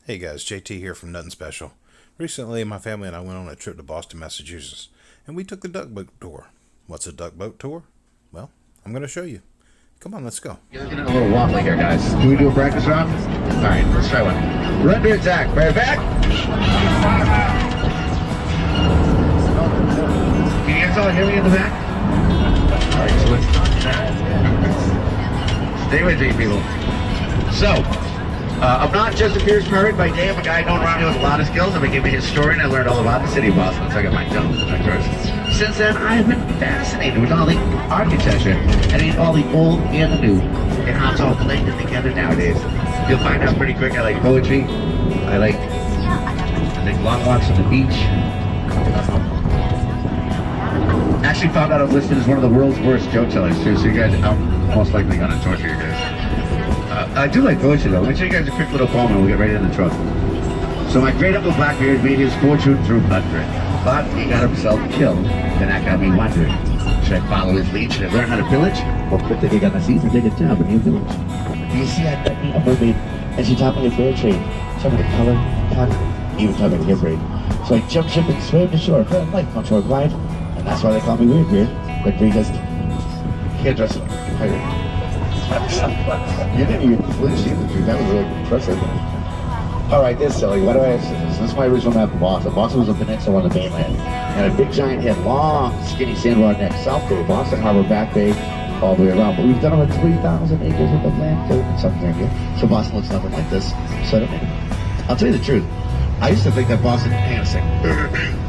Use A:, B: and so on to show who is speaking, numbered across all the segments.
A: Hey guys, JT here from Nothing Special. Recently, my family and I went on a trip to Boston, Massachusetts, and we took the duck boat tour. What's a duck boat tour? Well, I'm going to show you. Come on, let's go.
B: You're looking at a little wobbly here, guys. Can we do a practice round? All right, let's try one. Run to attack. Right back. Can you guys all hear me in the back? All right, so let's stay with me, people. So, I'm not just a Pierce Pirate by day. I'm a guy going around here with a lot of skills. I became a historian. I learned all about the city of Boston, so I got my dome and my course. Since then, I've been fascinated with all the architecture and all the old and the new, and how it's all blended together nowadays. You'll find out pretty quick I like poetry. I like long walks on the beach. Actually found out I was listed as one of the world's worst joke tellers too, so you guys, I'm most likely gonna torture you guys. I do like poetry though. Let me show you guys a quick little poem and we'll get right into the truck. So my great uncle Blackbeard made his fortune through blood drink, but he got himself killed, and that got me wondering, should I follow his lead, should I learn how to pillage, or put the gig on the seas and take a job in New Village? You see, I met me a mermaid, and she taught me a fair trade, taught me to color, cut, even taught me to hair braid. So I jumped ship and swam to shore, for a life on shore glide, and that's why they call me Weirdbeard, like because can't dress like a pirate. You didn't even flinch either, dude. That was really impressive. Alright, this silly. Why do I ask this? This is my original map of Boston. Boston was a peninsula on the mainland. And a big giant head, long, skinny sandbar neck, South Bay, Boston Harbor, Back Bay, all the way around. But we've done over 3,000 acres of land in something here. So Boston looks nothing like this. So I don't know. I'll tell you the truth. I used to think that Boston, hang on a second.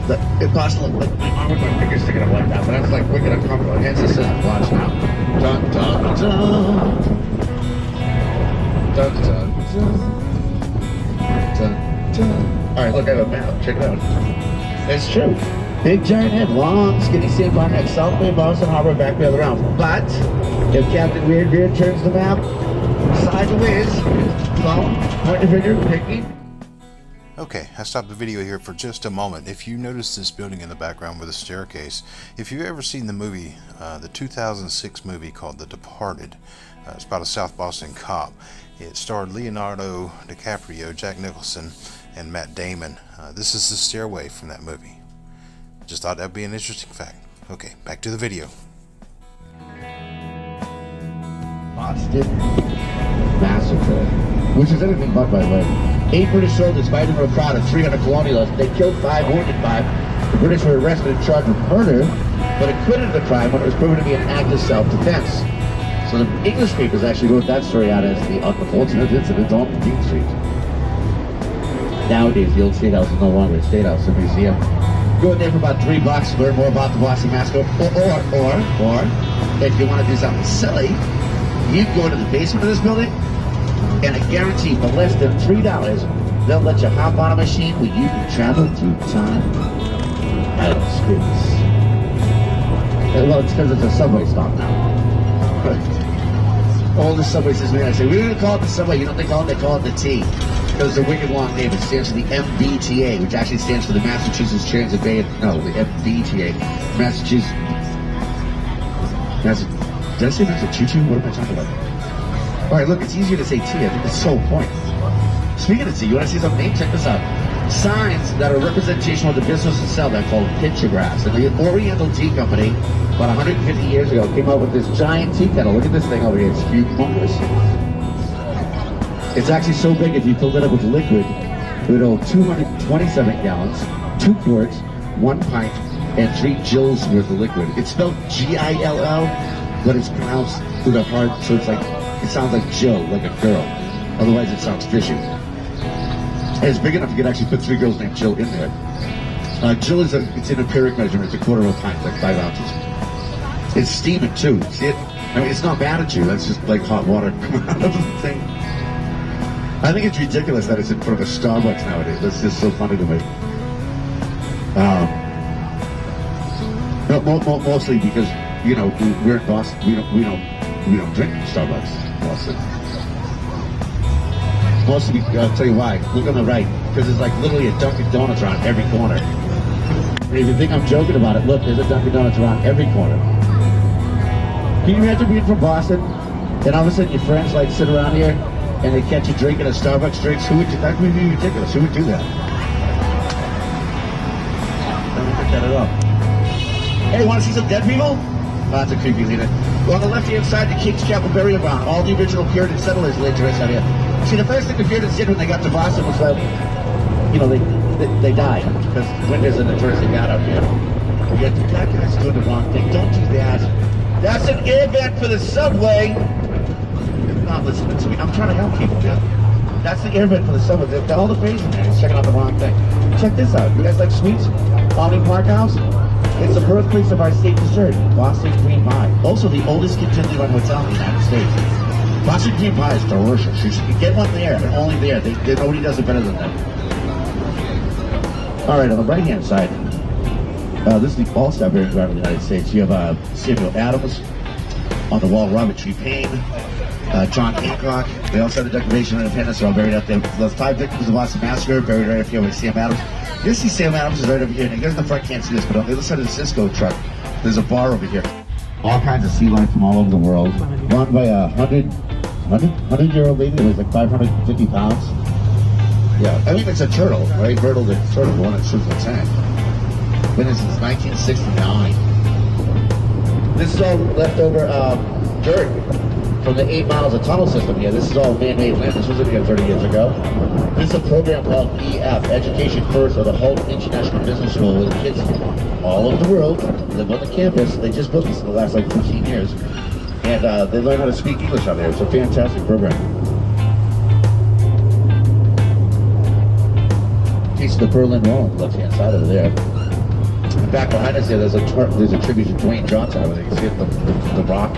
B: That Boston looked like my arm with my fingers sticking up like that, but I was like wicked uncomfortable. Hence the sound. Watch now. Dun dun dun. Dun dun dun. Alright, look, I have a map. Check it out. It's true. Big giant head, long, skinny sandbar neck, South Bay, Boston Harbor, Back Bay all around. But if Captain Weirdbeard turns the map sideways, well, point your finger, pick me.
A: Okay, I stopped the video here for just a moment. If you notice this building in the background with a staircase, if you've ever seen the movie, the 2006 movie called The Departed, it's about a South Boston cop. It starred Leonardo DiCaprio, Jack Nicholson, and Matt Damon. This is the stairway from that movie. Just thought that'd be an interesting fact. Okay, back to the video.
B: Boston Massacre, which is anything but, by the way. 8 British soldiers fighting for a crowd of 300 colonialists. They killed 5, wounded 5. The British were arrested and charged with murder, but acquitted of the crime when it was proven to be an act of self-defense. So the English papers actually wrote that story out as the unfortunate incident on King Street. Nowadays, the old State House is no longer a State House, it's a museum. Go in there for about $3 to learn more about the Boston Massacre, or if you want to do something silly, you can go into the basement of this building, and I guarantee for less than $3, they'll let you hop on a machine where you can travel through time and space. Well, it's because it's a subway stop now. All the subway systems, I say, we're going to call it the subway. You know what they call it? They call it the T. Because it's a wicked long name. It stands for the MBTA, which actually stands for the Massachusetts Transit Bay. No, the MBTA. Massachusetts. Did I say Massachusetts? What am I talking about? Alright, look, it's easier to say T. I think it's the whole point. Speaking of T, you want to see something? Check this out. Signs that are representational of the business itself are called pictographs. And the Oriental Tea Company, about 150 years ago, came up with this giant tea kettle. Look at this thing over here. It's humongous. It's actually so big, if you filled it up with liquid, it would hold 227 gallons, 2 quarts, 1 pint, and 3 Jills worth of liquid. It's spelled G-I-L-L, but it's pronounced with a hard, so it's like, it sounds like Jill, like a girl. Otherwise, it sounds fishy. And it's big enough you could actually put 3 girls named Jill in there. Jill is it's an empiric measurement. It's a quarter of a pint, like 5 ounces. It's steaming too. See it? I mean, it's not bad at you. That's just like hot water coming out of the thing. I think it's ridiculous that it's in front of a Starbucks nowadays. That's just so funny to me. No, mostly because, you know, we're in Boston. We don't drink Starbucks in Boston. Mostly, I'll tell you why. Look on the right, because there's like literally a Dunkin' Donuts around every corner. And if you think I'm joking about it, look, there's a Dunkin' Donuts around every corner. Can you imagine being from Boston, and all of a sudden your friends like sit around here, and they catch you drinking a Starbucks drinks, who would do that? Would be ridiculous. Who would do that? I don't think that at all. Hey, want to see some dead people? That's a creepy leader. Well, on the left-hand side, the King's Chapel burial ground. All the original Puritan settlers lived right out here. See, the first thing the Puritans did when they got to Boston was, you know, they died because winters are the first they got up here. Yet that guy's doing the wrong thing. Don't do that. That's an air vent for the subway. You're not listening to me. I'm trying to help people, man. That's the air vent for the subway. They've got all the bays in there. He's checking out the wrong thing. Check this out. You guys like sweets? Omni Park House? It's the birthplace of our state dessert, Boston cream pie. Also the oldest continually run hotel in the United States. Boston cream pie is delicious. You should get one there, and only there. Nobody does it better than them. All right, on the right-hand side, this is the all-star burial ground of the United States. You have Samuel Adams. On the wall, Robert G. Payne, John Hancock. They also have the Declaration of Independence. They're all buried up there. The 5 victims of the Boston Massacre buried right up here with Sam Adams. You see Sam Adams is right over here. And you guys in the front can't see this, but on the other side of the Cisco truck, there's a bar over here. All kinds of sea life from all over the world. Run by a 100-year-old lady that weighs like 550 pounds. Yeah, I mean, it's a turtle, right? Turtle, the one that swims in the tank. Been in since 1969. This is all leftover dirt from the 8 miles of tunnel system here. This is all man-made land. This was in here 30 years ago. This is a program called EF, Education First, or the Holt International Business School, where the kids all over the world live on the campus. They just built this in the last like 15 years. And they learn how to speak English out there. It's a fantastic program. Piece of the Berlin Wall on the left-hand side over there. And back behind us here, there's a tribute to Dwayne Johnson. I think you see it, the rock.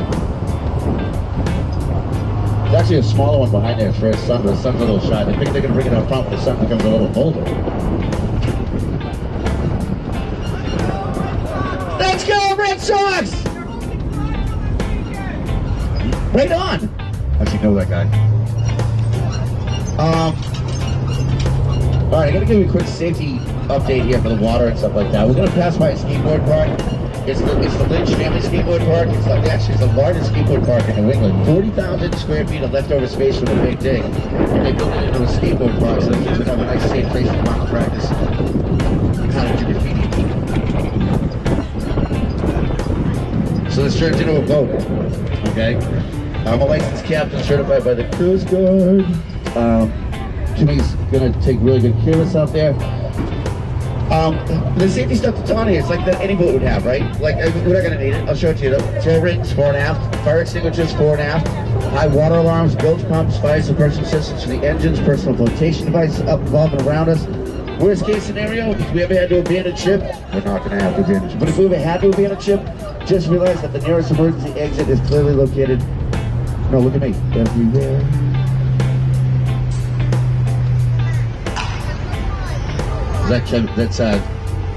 B: There's actually a smaller one behind there for his sun, but the sun's a little shy. They think they're going to bring it up front, but the sun becomes a little bolder. Let's go, Red Sox! Right on! Actually know that guy. All right, I gotta give you a quick safety update here for the water and stuff like that. We're gonna pass by a skateboard park. It's the Lynch family skateboard park. It's the largest skateboard park in New England. 40,000 square feet of leftover space from the Big Dig. And they built it into a skateboard park so the kids would have a nice safe place to come out and practice how to do graffiti. So this turns into a boat, okay? I'm a licensed captain certified by the Coast Guard. Jimmy's gonna take really good care of us out there. The safety stuff that's on here, it's like that any boat would have, right? Like, we're not gonna need it. I'll show it to you. Throw rings, fore and aft. Fire extinguishers, fore and aft. High water alarms, bilge pumps, fire suppression systems for the engines, personal flotation devices up above and around us. Worst case scenario, if we ever had to abandon ship, we're not gonna have to abandon ship. But if we ever had to abandon ship, just realize that the nearest emergency exit is clearly located. No, look at me. Everywhere. That's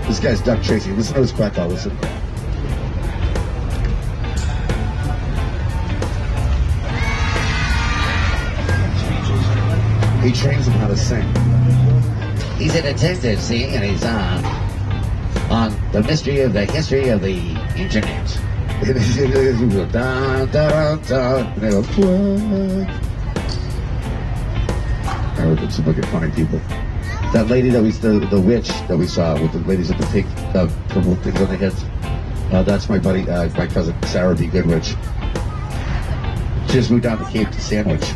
B: this guy's duck tracing. Listen to his quack call. Listen. He trains him how to sing. He's a detective, see, and he's on the mystery of the history of the internet. And they go, da, da, da, and they go, what? I work with some wicked funny people. That lady that the witch that we saw with the ladies with the pink purple things on their heads, that's my buddy, my cousin Sarah B. Goodrich. She just moved down the Cape to Sandwich.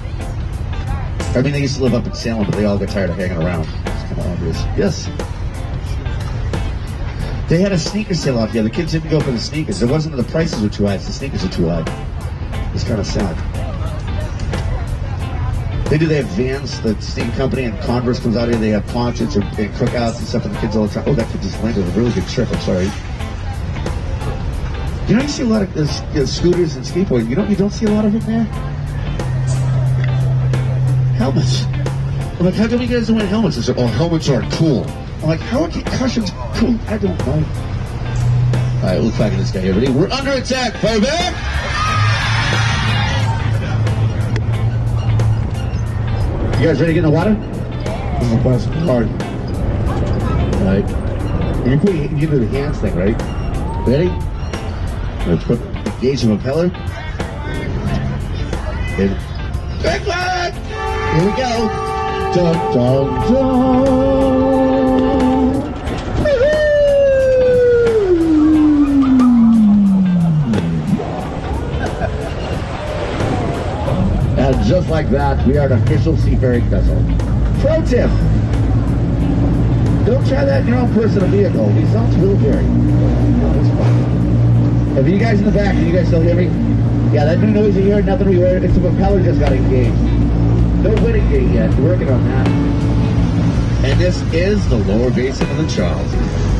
B: I mean, they used to live up in Salem, but they all got tired of hanging around. It's kind of obvious. Yes. They had a sneaker sale out here. The kids didn't go for the sneakers. It wasn't that the prices were too high, it's the sneakers are too high. It's kind of sad. They have vans, the sneaker company, and Converse comes out here. They have concerts and cookouts and stuff for the kids all the time. Oh, that kid just landed a really good trick. I'm sorry. You know, you see a lot of scooters and skateboarding. You don't see a lot of it there? Helmets. I'm like, how come you guys don't wear helmets? They say, oh, helmets aren't cool. I'm like, how are concussions cool? I don't know. All right, we'll talk to this guy here. Ready? We're under attack. Fire back! You guys ready to get in the water? This is the best part. Alright. And you do the hands thing, right? Ready? Let's engage the propeller. And back! Here we go. Dun, dun, dun. And just like that, we are an official seafaring vessel. Pro tip. Don't try that in your own personal vehicle. These sounds military. It's fun. If you guys in the back, can you guys still hear me? Yeah, that new noise you hear, nothing we heard. It's the propeller just got engaged. No winning gate yet. We're working on that. And this is the lower basin of the Charles.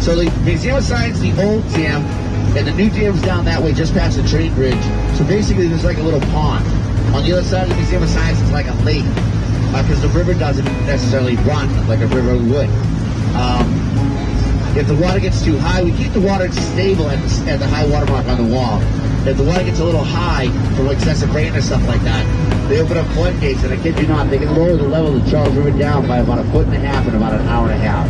B: So the Museum of Science, the old dam, and the new dam's down that way, just past the train bridge. So basically, there's like a little pond. On the other side of the Museum of Science, it's like a lake, because the river doesn't necessarily run like a river would. If the water gets too high, we keep the water stable at the high water mark on the wall. If the water gets a little high from excessive rain or stuff like that, they open up floodgates, and I kid you not, they can lower the level of the Charles River down by about 1.5 feet in about an hour and a half.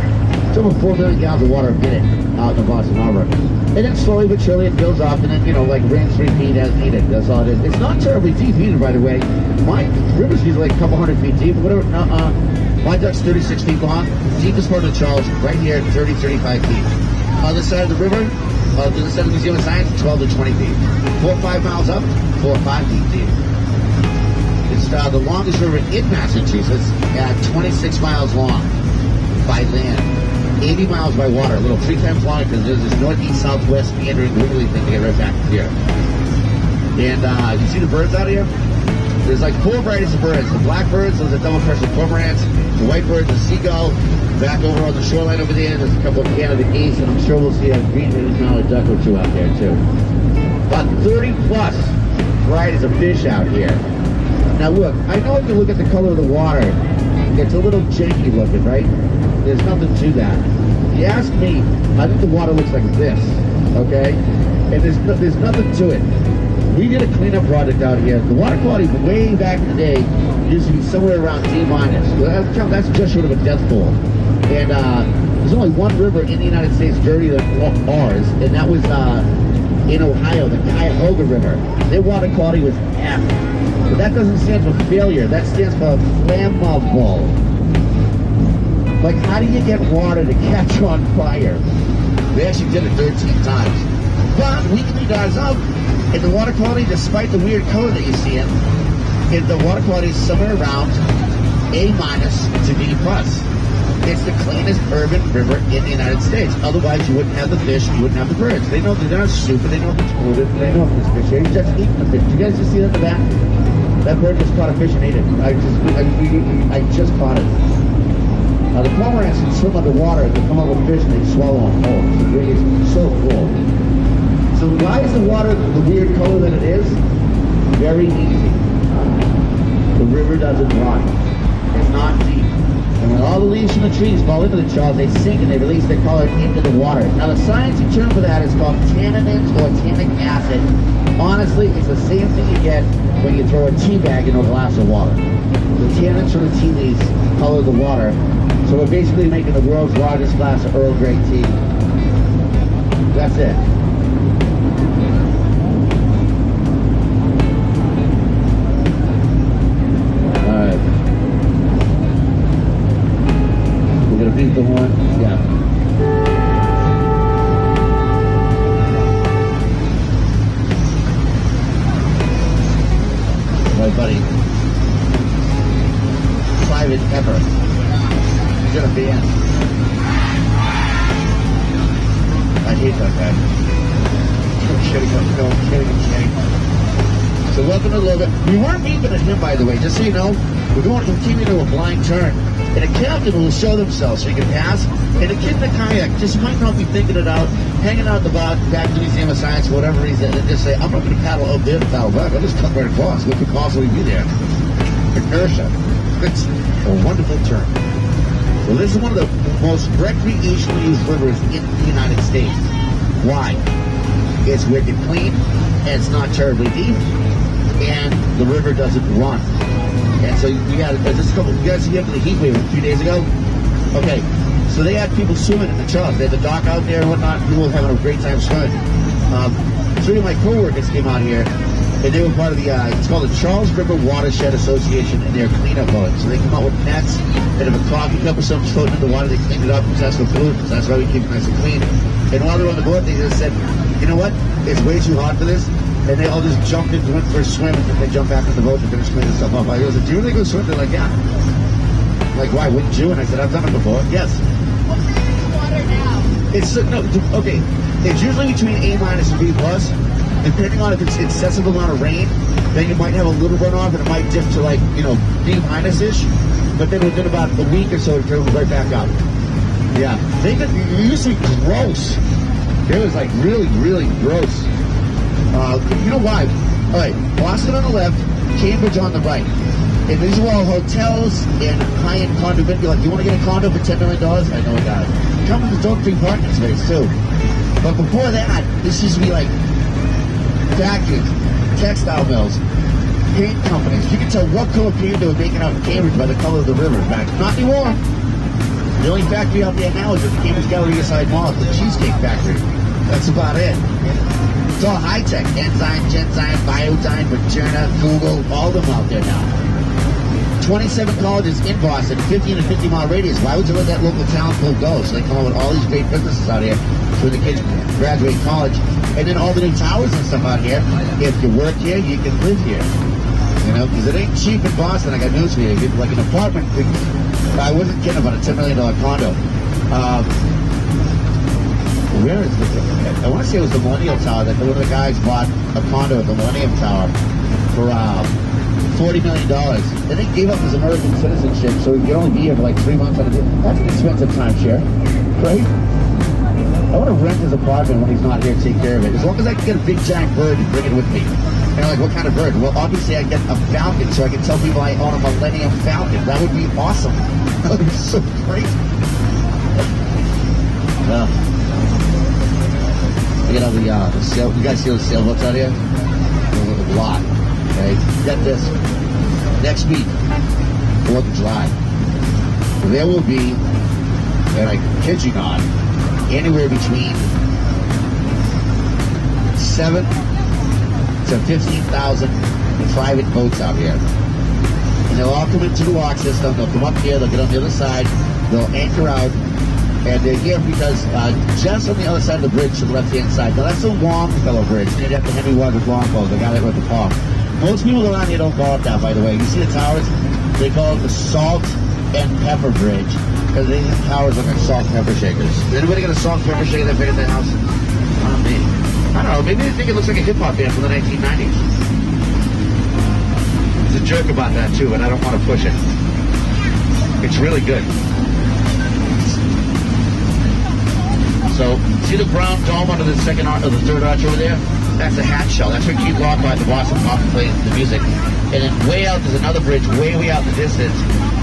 B: It's over 4 million gallons of water a minute out in the Boston Harbor. And then slowly but surely it builds up, and then, you know, like rains repeat as needed. That's all it is. It's not terribly deep either, by the way. My river's usually like a couple hundred feet deep, whatever. My duck's 36 feet long. Deepest part of the Charles, right here, 30, 35 feet. On the side of the river, on the side of the Museum of Science, 12 to 20 feet. 4 or 5 miles up, 4 or 5 feet deep. It's the longest river in Massachusetts, at 26 miles long by land. 80 miles by water, a little 3 times longer, because there's this northeast-southwest meandering wiggly thing to get right back here. And you see the birds out here? There's like 4 varieties of birds. The blackbirds, those are double-crested cormorants. The whitebird, the seagull. Back over on the shoreline over there, there's a couple of Canada geese, and I'm sure we'll see a green-headed mallard duck or 2 out there, too. About 30-plus varieties of fish out here. Now look, I know if you look at the color of the water, it's a little janky looking, right? There's nothing to that. If you ask me, I think the water looks like this, okay? And there's nothing to it. We did a cleanup project out here. The water quality way back in the day used to be somewhere around D-. That's just short of a death pool. And there's only one river in the United States dirtier than ours, and that was in Ohio, the Cuyahoga River. Their water quality was F. But that doesn't stand for failure. That stands for flammable. Like, how do you get water to catch on fire? We actually did it 13 times. But we cleaned ours up, and the water quality, despite the weird color that you see it, the water quality is somewhere around A- to B+. It's the cleanest urban river in the United States. Otherwise, you wouldn't have the fish, you wouldn't have the birds. They know they're not stupid, they know if it's polluted, they know if there's fish here. He's just eating the fish. Did you guys just see that in the back? That bird just caught a fish and ate it. I just caught it. The cormorants can swim underwater, they come up with fish and they swallow them whole. It's so cool. So why is the water the weird color that it is? Very easy. The river doesn't run. It's not deep. And when all the leaves from the trees fall into the Charles, they sink and they release their color into the water. Now the scientific term for that is called tannins or tannic acid. Honestly, it's the same thing you get when you throw a tea bag into a glass of water. The tannins from the tea leaves color the water. So we're basically making the world's largest glass of Earl Grey tea. That's it. Alright. We're gonna beat the horn? Yeah. My buddy. Private Pepper. Gonna be in. I hate that guy. I'm kidding. So welcome to Logan. We weren't beeping at him, by the way, just so you know. We're continuing to a blind turn. And a captain will show themselves so you can pass. And a kid in a kayak just might not be thinking it out, hanging out the back to the Museum of Science for whatever reason, and just say, I'm not going to paddle up there to paddle back. I'll just come right across. What could possibly be there? Inertia. It's a wonderful term. Well, this is one of the most recreationally used rivers in the United States. Why? It's wicked clean, and it's not terribly deep, and the river doesn't run. And so we had just a couple. You guys see up in the heat wave a few days ago? Okay, so they had people swimming in the Charles. They had the dock out there and whatnot. People were having a great time swimming. 3 of my coworkers came out here, And they were part of the, it's called the Charles River Watershed Association, and they're cleanup boats. So they come out with nets, and if a coffee cup or something's floating in the water, they clean it up, because that's what pollutants. That's why we keep it nice and clean. And while they're on the boat, they just said, you know what? It's way too hot for this. And they all just jumped in, went for a swim, and then they jumped back in the boat to finish cleaning stuff up. I goes, do you really go swim? They're like, yeah. I'm like, why wouldn't you? And I said, I've done it before. Yes.
C: What kind of water now?
B: It's no, okay. It's usually between A- and B+. Depending on if it's excessive amount of rain, then you might have a little runoff, and it might dip to like, you know, B-ish. But then within about a week or so, it goes right back up. Yeah, it used to be gross. It was like really, really gross. You know why? All right, Boston on the left, Cambridge on the right. And these are all hotels and high-end condominium. You're like, you want to get a condo for $10 million? I know a guy. Come with the free parking space, too. But before that, this used to be like factories, textile mills, paint companies. You can tell what color paint they were making out in Cambridge by the color of the river. In fact, not anymore. The only factory out there now is at the Cambridge Galleria side mall, the Cheesecake Factory. That's about it. It's all high-tech. Enzyme, Genzyme, Biodyne, Moderna, Google, all of them out there now. 27 colleges in Boston, 15 to 50-mile radius. Why would you let that local talent pool go? So they come out with all these great businesses out here so the kids graduate college. And then all the new towers and stuff out here. If you work here, you can live here. You know, because it ain't cheap in Boston. I got news for you. You get like an apartment. I wasn't kidding about a $10 million condo. Where is this? I want to say it was the Millennium Tower. That one of the guys bought a condo at the Millennium Tower for $40 million. Then he gave up his American citizenship, so he could only be here for like 3 months on a day. That's an expensive timeshare, right? I want to rent his apartment when he's not here to take care of it. As long as I can get a big giant bird and bring it with me. And I'm like, what kind of bird? Well, obviously I get a falcon, so I can tell people I own a Millennium Falcon. That would be awesome. That would be so great. You know, the sail, you guys see those sailboats out here? There's a lot. Okay, get this. Next week, 4th of July, there will be, and I kid you not, anywhere between 7 to 15,000 private boats out here. And they'll all come into the lock system. They'll come up here. They'll get on the other side. They'll anchor out. And they're here because just on the other side of the bridge to the left-hand side. Now, that's the Longfellow Bridge. Named after Henry Ward Longfellow, the guy that wrote the poem. Most people around here don't call it that, by the way. You see the towers? They call it the Salt and Pepper Bridge because they think towers look like salt and pepper shakers. Is anybody got a salt and pepper shaker that big in their house? Not me. I don't know. Maybe they think it looks like a hip-hop band from the 1990s. There's a joke about that, too, but I don't want to push it. It's really good. So, see the brown dome under the second arch, or the third arch over there? That's a hat shell. That's where Keith Lockhart, the Boston Pop, plays the music. And then way out, there's another bridge way out in the distance.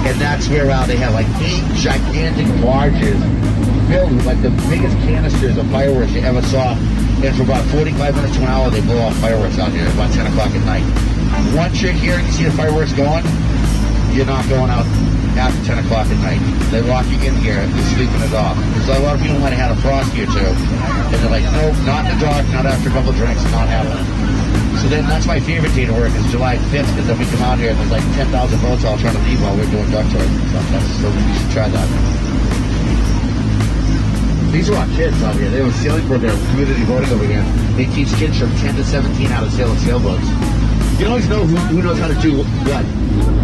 B: And that's where they have like 8 gigantic barges filled with like the biggest canisters of fireworks you ever saw. And for about 45 minutes to an hour, they blow off fireworks out here at about 10 o'clock at night. Once you're here and you see the fireworks going, you're not going out after 10 o'clock at night. They lock you in here, you're sleeping it off. There's a lot of people might have had a frost here too. And they're like, nope, not in the dark, not after a couple of drinks, not happening. So then that's my favorite day to work is July 5th, because then we come out here and there's like 10,000 boats all trying to leave while we're doing duck tours and stuff. So you should try that. These are our kids out here. They have a sailing program, community boating over here. They teach kids from 10 to 17 how to sail sailboats. You always know who knows how to do what.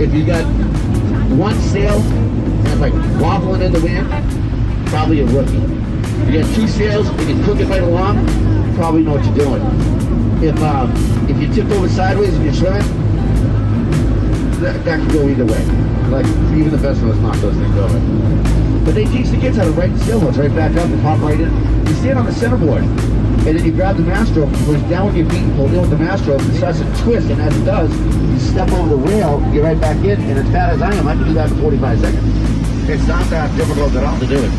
B: If you got one sail and it's like wobbling in the wind, probably a rookie. You got 2 sails and you cook it right along, probably know what you're doing. If you tip over sideways and you're swimming, that could go either way. Like even the best of us knock those things over. But they teach the kids how to ride the sailboats right back up and hop right in. You stand on the centerboard, and then you grab the mast rope, you push down with your feet, pull in with the mast rope, and it starts to twist, and as it does, you step over the rail, you're right back in, and as fat as I am, I can do that in 45 seconds. It's not that difficult at all to do it.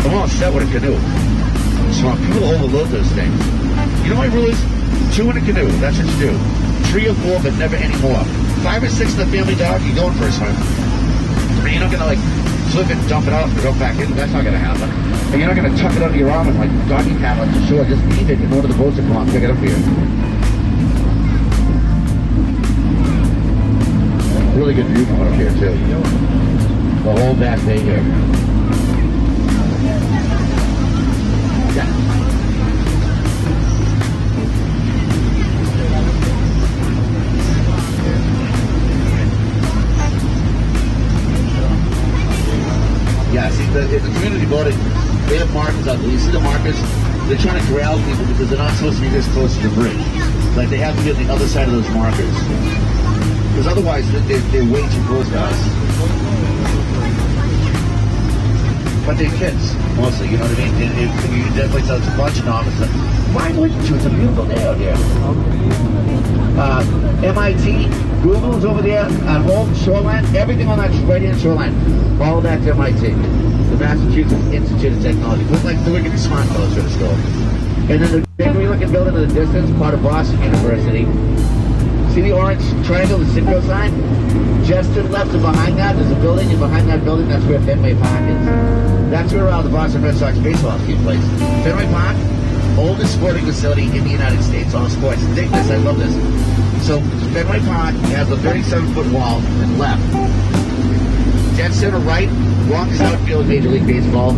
B: I'm all set with a canoe. So people overload those things. You know my rule is? 2 in a canoe, that's what you do. 3 or 4, but never any more. 5 or 6 in the family dog, you're going for a swim. And you're not gonna like flip it, dump it out, and go back in. That's not gonna happen. And you're not gonna tuck it under your arm and like doggy paddle it to shore. Just leave it in order the boats to come out and pick it up for you. really good view from up here too. The whole back bay here. Yeah. Yeah, see, the community building, they have markers out there. You see the markers? They're trying to corral people because they're not supposed to be this close to the bridge. Like, they have to be on the other side of those markers. Because otherwise, they're way too close to us. But they're kids, mostly, you know what I mean? You definitely tell it's a bunch of novices. Why wouldn't you? It's a beautiful day out here. MIT, Google's over there, on Old Shoreline, everything on that right-hand shoreline, all of that's MIT. The Massachusetts Institute of Technology. Look like the wicked smart fellows for the store. And then the big-looking building in the distance, part of Boston University. See the orange triangle, the Simcoe sign? Just to the left and behind that, there's a building, and behind that building, that's where Fenway Park is. That's where the Boston Red Sox baseball team plays. Fenway Park, oldest sporting facility in the United States, all sports. Dig this, I love this. So, Fenway Park has a 37-foot wall and left. Dead center right, longest outfield in Major League Baseball.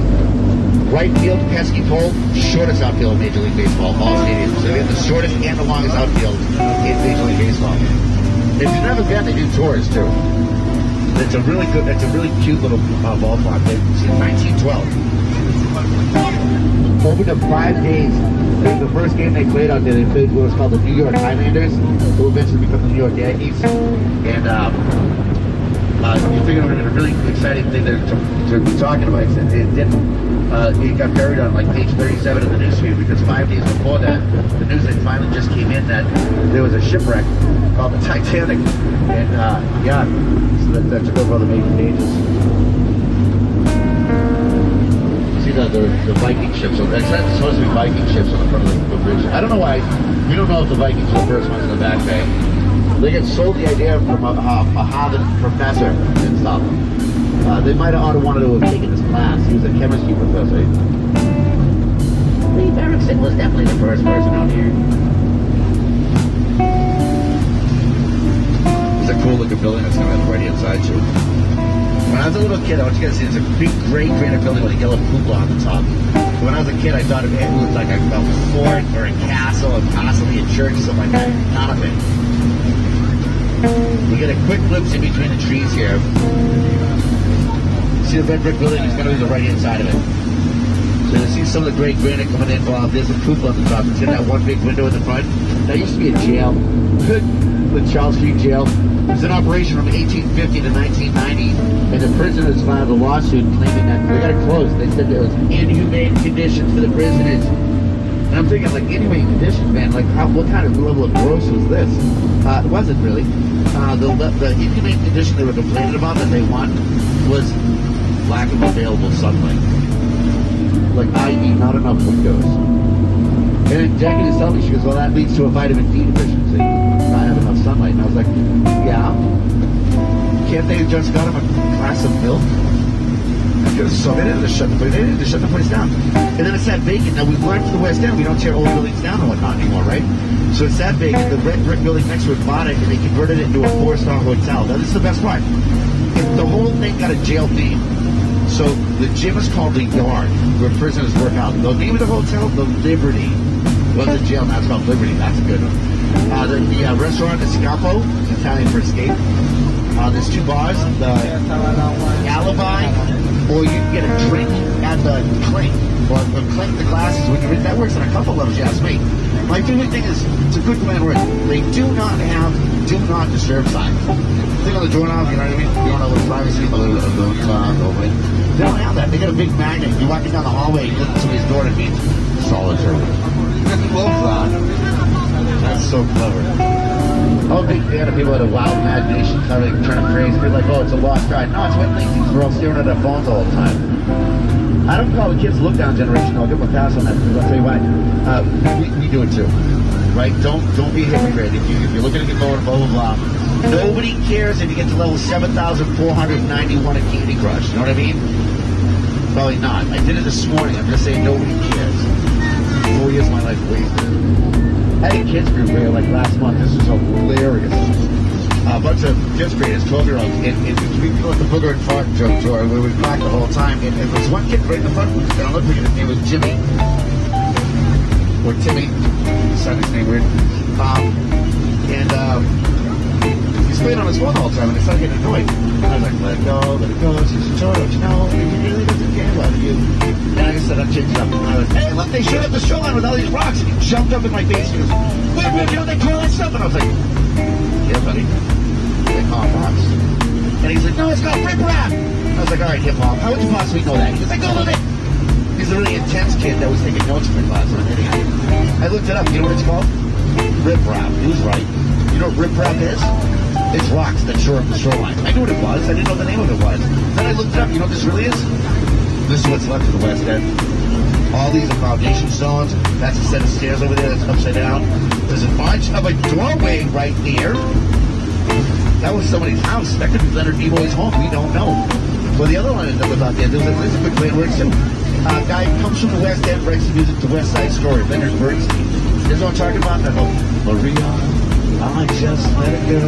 B: Right field, pesky pole, shortest outfield in Major League Baseball, all stadiums. So they have the shortest and the longest outfield in Major League Baseball. If you've never been, they do tours too. It's a really good, it's a really cute little ballpark. Since 1912. Opened up 5 days. The first game they played out there, they played what was called the New York Highlanders, who eventually become the New York Yankees. And you figure it would have been a really exciting thing to be talking about. It didn't. It got buried on like page 37 of the newspaper because 5 days before that, the news that finally just came in that there was a shipwreck called the Titanic. And yeah, so that took over all the major pages. See the Viking ships. So that's supposed to be Viking ships on the front of the bridge. I don't know why. We don't know if the Vikings were the first ones in the back bay. They get sold the idea from a Harvard professor and stuff. They might have wanted to have taken this class. He was a chemistry professor. Lee Erickson was definitely the first person out here. It's a cool looking building that's going to have the right hand side too. When I was a little kid, I want you guys to see, it's a big gray granite building with a yellow cupola on the top. When I was a kid, I thought it looked like a fort or a castle or possibly a church or something like that. Not a thing. You get a quick glimpse in between the trees here. See the red brick building? It's going to be the right-hand side of it. So you see some of the great granite coming in. Well, there's a cupola on the top. It's in that one big window in the front. That used to be a jail. The Charles Street Jail. It was in operation from 1850 to 1990. And the prisoners filed a lawsuit claiming that they got it closed. They said there was inhumane conditions for the prisoners. And I'm thinking, like, inhumane conditions, man. Like, what kind of level of gross was this? It wasn't really. The inhumane condition they were complaining about that they won was lack of available sunlight. Like, i.e., not enough windows. And then Jackie was telling me, she goes, well, that leads to a vitamin D deficiency. Not having enough sunlight. And I was like, yeah. Can't they have just got him a glass of milk? So they didn't shut the place down. And then it's that vacant. Now, we've learned from the West End, we don't tear old buildings down and whatnot anymore, right? So it's that vacant. The red brick building next to it bought it, and they converted it into a 4-star hotel. Now, this is the best part. The whole thing got a jail theme. So the gym is called the Yard, where prisoners work out. The name of the hotel, the Liberty. Well, the jail, now it's called Liberty. That's a good one. The restaurant, the Scapo, Italian for escape. There's 2 bars, the Alibi, or you can get a drink at the Clink, or clink the glasses. That works on a couple levels, you ask me. My favorite thing is, it's a good command word. They do not have do not disturb signs. Thing on the doorknob, you know what I mean? You don't know the privacy of the open. They don't have that. They got a big magnet. You're walking down the hallway, you look at somebody's door, and it means solitary. Love that. That's so clever. I'm a big fan of people that have wild imagination, kind of trying to phrase it like, oh, it's a lost guy. No, it's when lazy we're all staring at our phones all the time. I don't call the kids look down generation. I'll give them a pass on that. I'll tell you why. We do it too, right? Don't be a hypocrite. If you're looking at your phone, blah blah blah. Nobody cares if you get to level 7,491 at Candy Crush. You know what I mean? Probably not. I did it this morning. I'm just saying nobody cares. 4 years of my life wasted. I had a kids group here like last month. This is hilarious. a bunch of fifth graders, 12-year-olds, and we call it the booger and fart joke tour, where we cracked the whole time. And there was one kid right in the front, and I looked at his name was Jimmy, or Timmy, son his name weird. He's playing on his phone all the time, and I started getting annoyed. I was like, let it go, it's just a tour, don't you know? He really doesn't care about you. And I just said, I changed it up. And I was, hey, look, they shut up the shoreline with all these rocks. And he jumped up in my face. He goes, wait a minute, you know they call that stuff? And I was like, yeah, buddy. They call it rocks. And he's like, no, it's called rip rap. I was like, all right, hip hop. How would you possibly know that? He goes, I Googled it. He's a really intense kid that was taking notes for my class. I'm an idiot. I looked it up. You know what it's called? Rip rap. He was right. You know what rip rap is? It's rocks that shore up the shoreline. I knew what it was. I didn't know the name of it was. Then I looked it up. You know what this really is? This is what's left of the West End. All these are foundation stones. That's a set of stairs over there that's upside down. There's a bunch of a doorway right there. That was somebody's house. That could be Leonard Nimoy's home. We don't know. Well, the other one that was out there, there's a quick way it works too. Guy comes from the West End, writes the music to West Side Story, Leonard Bernstein. This is what I'm talking about. And I go, Maria, I just let it go.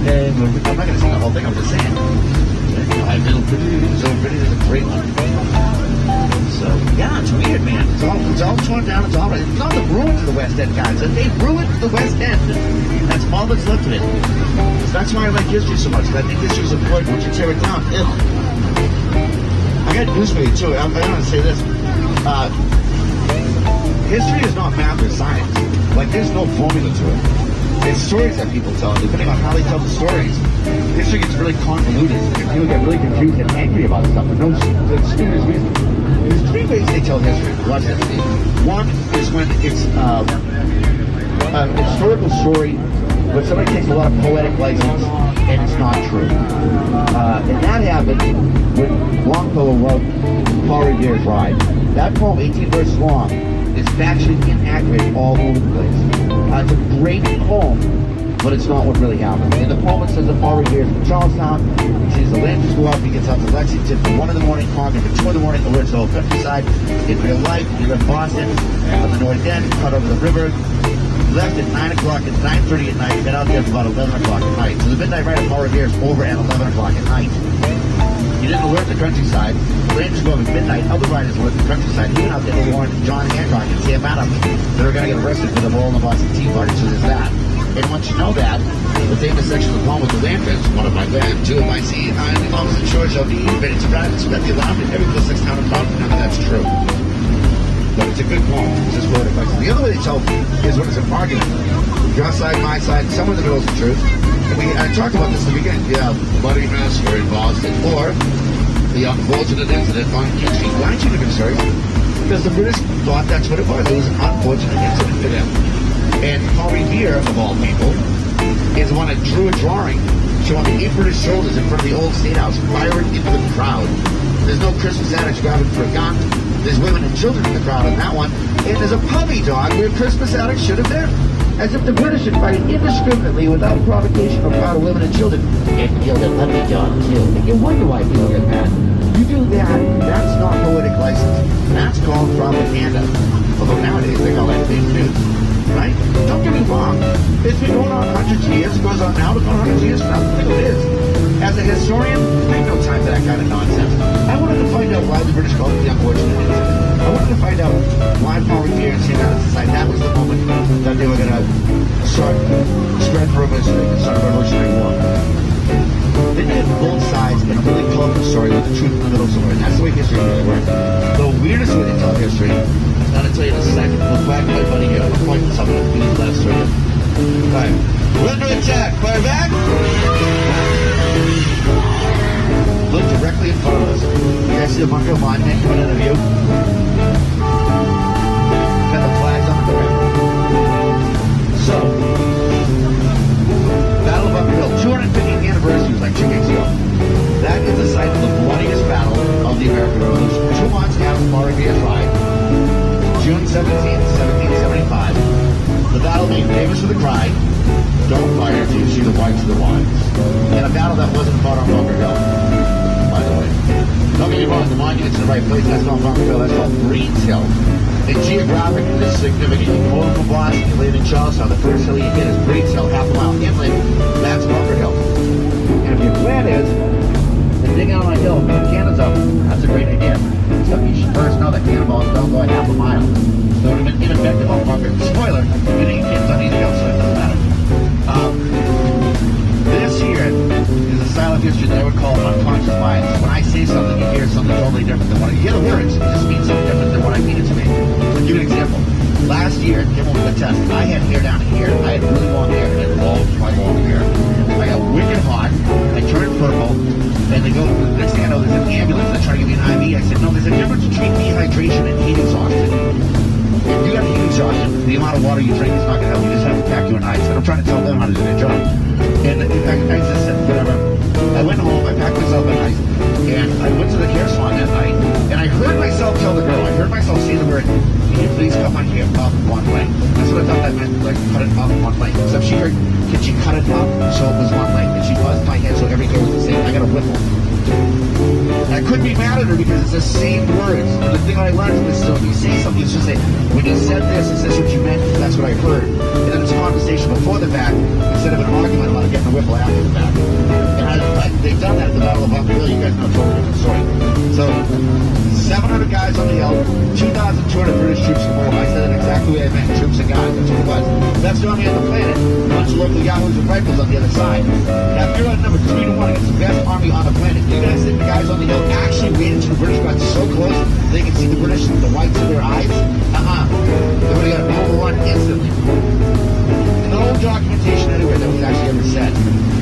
B: Hey, Maria. I'm not going to sing the whole thing, I'm just saying. I feel pretty, so pretty is a great one. So, yeah, it's weird, man. It's all torn down, it's all right. It's not the ruins of the West End, guys. They ruined the West End. That's all that's left of it. So that's why I like history so much. I think history is important. Once you tear it down, I got news for you, too. I'm going to say this. History is not math or science. Like, there's no formula to it. It's stories that people tell, depending on how they tell the stories. History gets really convoluted, and people get really confused and angry about stuff for no stupidest reason. There's three ways they tell history. Watch that. One is when it's an historical story, but somebody takes a lot of poetic license, and it's not true. And that happened when Longfellow wrote Paul Revere's Ride. That poem, 18 verses long, is factually inaccurate all over the place. It's a great poem, but it's not what really happened. In the poem, it says that Paul Revere is from Charlestown. He sees the Lancers go up. He gets out to Lexington for 1 in the morning, conquered for 2 in the morning, alerts the whole countryside. In real life, he left Boston, on the North End, cut over the river, left at 9 o'clock at 9:30 at night, got out there for about 11 o'clock at night. So the midnight ride of Paul Revere is over at 11 o'clock at night. He didn't alert the countryside. Rangers go over at midnight. Other riders alert the countryside. He went out there to warn John Hancock and Sam Adams. They were going to get arrested for the role in the Boston Tea Party. So there's that. And once you know that, the famous section of the poem with the Lancers, one of my band, two of my seat, I'm the longest and short shall be, ready to ride, it's got the alarm, and every place 6 town and pump. None of that's true. But it's a good poem. It's just poetic license. The other way they tell is when it's an argument. Your side, my side, somewhere in the middle is the truth. I talked about this in the beginning. Yeah, bloody massacre in Boston, or the unfortunate incident on King Street. Why two different stories? Because the British thought that's what it was. It was an unfortunate incident for them. And Paul Revere, of all people, is the one that drew a drawing showing the 8 British soldiers in front of the old State House firing into the crowd. There's no Christmas addicts grabbing for a gun. There's women and children in the crowd on that one. And there's a puppy dog where Christmas addicts should have been. As if the British had fired indiscriminately without provocation for a crowd of women and children and killed a puppy dog too. And you wonder why people get mad. You do that, that's not poetic license. That's called propaganda. Although nowadays they call that fake news. Right? Don't get me wrong. It's been going on hundreds of years. It goes on now. It's going on hundreds of years from now. It is. As a historian, I have no time for that kind of nonsense. I wanted to find out why the British called it the unfortunate incident. I wanted to find out why Paul Revere and St. Adams decided that was the moment that they were going to spread rumors and start a revolutionary war. Then you have both sides in a really colorful story with the truth in the middle somewhere. And that's the way history really works. The weirdest way they tell history, I'm going to tell you in a second. Look back at my buddy here. I'm going to point to something in the last story. Alright. We're under attack. Fire back. Look directly in front of us. You guys see the bunker line man coming into view? Got the flags on the ground. So, Battle of Bunker Hill, 250th anniversary was like 2 weeks ago. That is the site of the bloodiest battle of the American Revolution. 2 months after Paul Revere's Ride, June 17th, 1775. The battle made famous for the cry, "Don't fire till you see the whites of the wines." And a battle that wasn't fought on Bunker Hill, by the way. Don't get me wrong, the monument's in the right place. That's not Bunker Hill, that's called Breed's Hill. And geographically, this is significant. You come over from Boston, you land in Charlestown, the first hill you hit is Breeds Hill, half a mile inland, that's Bunker Hill. And if your plan is to dig out on a hill, put cannons up, that's a great idea. So you should first know that cannonballs don't go a half a mile. So it would have been ineffective on Bunker. Spoiler, you didn't get on either hill, so it doesn't matter. This here is a style of history that I would call unconscious bias. When I say something, you hear something totally different than what you hear the words. It just means something different than what I mean it to be. I'll give you an example. Last year, came over the test. I had hair down here. I had really long hair, and it rolled my long hair. I got wicked hot. I turned purple, and they go. The next thing I know, there's an ambulance. They try to give me an IV. I said, no, there's a difference between dehydration and heat exhaustion. If you got heat exhaustion, the amount of water you drink is not going to help. You just have to pack you an ice. And I'm trying to tell them how to do their job. And I just said, whatever. I went home, I packed myself an ice, and I went to the hair salon that night, and I heard myself tell the girl, I heard myself say the word, can you please cut my hair up one way? That's what I thought that meant, like, cut it up one way. Except she heard, can she cut it up so it was one way? And she buzzed my head so every hair was the same. I got a whipple. And I couldn't be mad at her because it's the same words. And the thing I learned from this is, so if you say something, you should say, when you said this, is this what you meant? That's what I heard. And then it's a conversation before the fact, instead of an argument about getting a whipple after the fact. And they've done that at the Battle of Bunker Hill. You guys know a totally different story. So, 700 guys on the hill, 2,200 British troops come over. I said it exactly the way I meant, troops and guys. That's what it was. That's the army on the planet. A bunch of local yahoos and rifles on the other side. Now, if you're at number 3 to 1 against the best army on the planet, you guys think the guys on the hill actually waited until the British got so close they could see the British with the whites of their eyes? They would have got overrun instantly. No documentation anywhere that was actually ever said.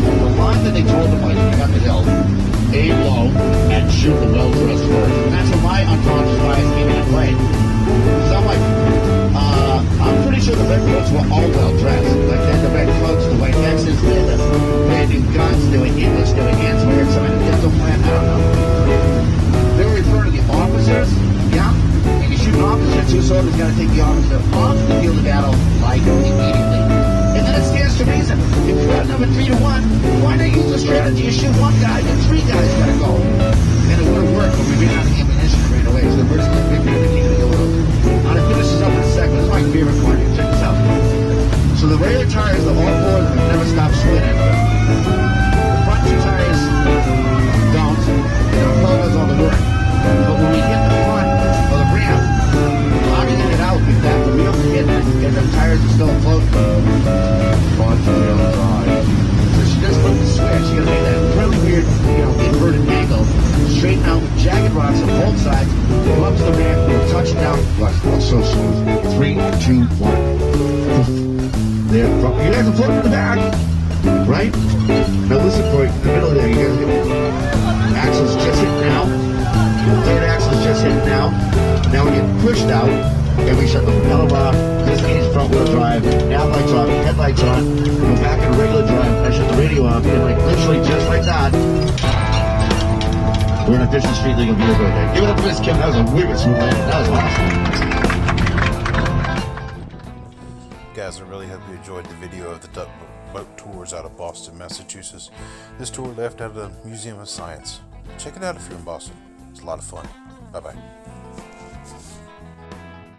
B: The line that they told them was, when they got the hill, aim low and shoot the well-dressed first. And that's where my unconscious bias came into play. So I'm like, I'm pretty sure the red coats were all well-dressed. Like, they had the red coats, the white X's, they had the brand new guns, they were English, they were hands, we heard some of the dental plan, I don't know. They were referring to the officers, yeah. If you shoot an officer, 2 soldiers got to take the officer off the field of battle, like, immediately. And then it stands to reason. If you're at number 3 to 1, why not use the strategy? You shoot one guy, then 3 guys gotta go. And it would have worked, but we ran out of ammunition right away. So the British got big man, they can't go with them. I'm gonna finish this up in a second. This is my favorite part. Check this out. So the rear tires, the all 4 of them never stop spinning. The front 2 tires don't. And the front does all the work. But when we hit the front of the ramp, logging it out with that, the wheels are hitting it, and the tires are still floating. Front wheel drive. So she just flipped the switch. She gonna make that really weird, inverted angle, straighten out with jagged rocks on both sides, go up to the ramp, touch it down. Watch, that's so smooth. 3, 2, 1. There, you guys are floating in the back, right? Now listen for it, in the middle there, you guys get axle's just hit now. Third axle's just hit now. Now we get pushed out, and we shut the propeller off. This means front wheel drive, nav lights off, headlights on, go back into regular drive. I shut the radio off, and like literally just like that, we're in a Fisher Street legal vehicle. Give it up to Miss Kim. That was a wicked smooth landing. That was awesome.
A: Guys, I really hope you enjoyed the video of the duck boat tours out of Boston, Massachusetts. This tour left out of the Museum of Science. Check it out if you're in Boston. It's a lot of fun. Bye-bye.